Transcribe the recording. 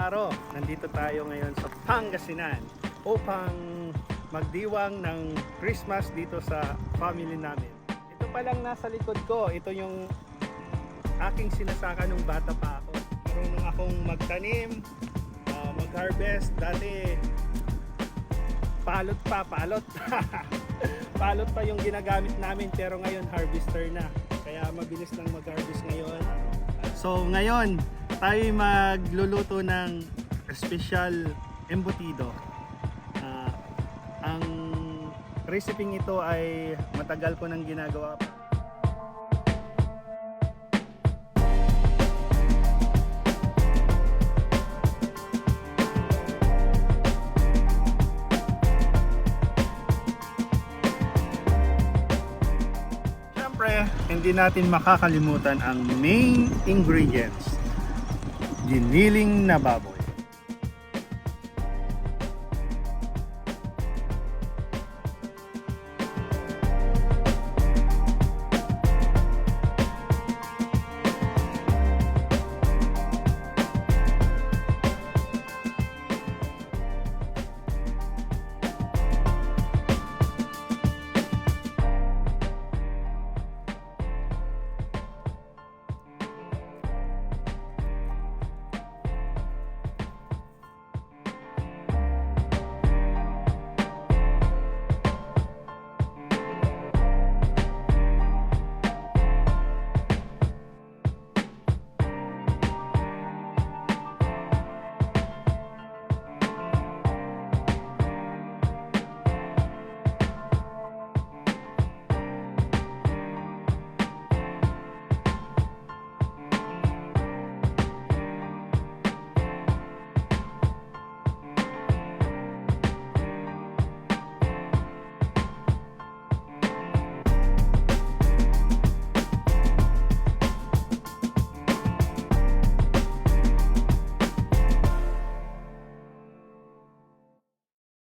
araw, nandito tayo ngayon sa Pangasinan upang magdiwang ng Christmas dito sa family namin. Ito pa lang nasa likod ko, ito yung aking sinasaka nung bata pa ako. Marunong akong magtanim, mag-harvest. Dati palot palot pa yung ginagamit namin, pero ngayon harvester na, kaya mabilis lang mag-harvest ngayon. So ngayon tayo magluluto ng special embutido. Ang recipe ito ay matagal ko nang ginagawa. Siyempre, hindi natin makakalimutan ang main ingredients. Giniling na baboy.